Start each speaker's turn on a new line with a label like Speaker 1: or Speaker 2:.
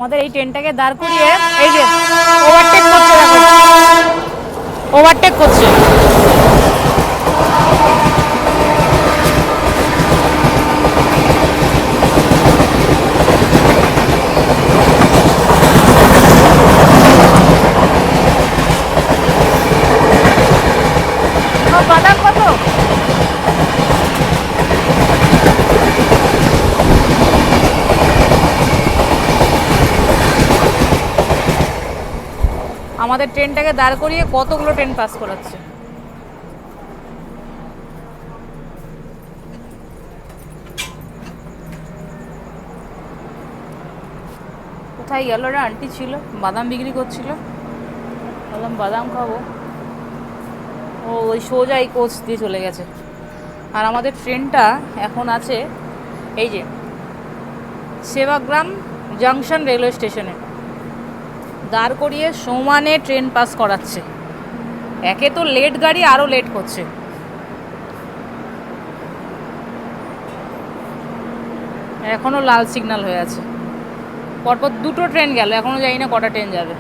Speaker 1: আমাদের এই ট্রেনটাকে দাঁড় করিয়ে এই যে ওভারটেক করছে, দেখো ওভারটেক করছে। বাদাম কত? আমাদের ট্রেনটাকে দাঁড় করিয়ে কতগুলো ট্রেন পাস করাচ্ছে। কোথায় গেল রে? আন্টি ছিল, বাদাম বিক্রি করছিল, বললাম বাদাম খাবো, ও ওই সোজা এই কোচ দিয়ে চলে গেছে। আর আমাদের ট্রেনটা এখন আছে এই যে সেবাগ্রাম জাংশন রেলওয়ে স্টেশনে, দাঁড় করিয়ে সমানে ট্রেন পাস করাচ্ছে। একে তো লেট গাড়ি, আরও লেট করছে। এখনও লাল সিগন্যাল হয়ে আছে, পরপর দুটো ট্রেন গেল, এখনও জানি না কটা ট্রেন যাবে।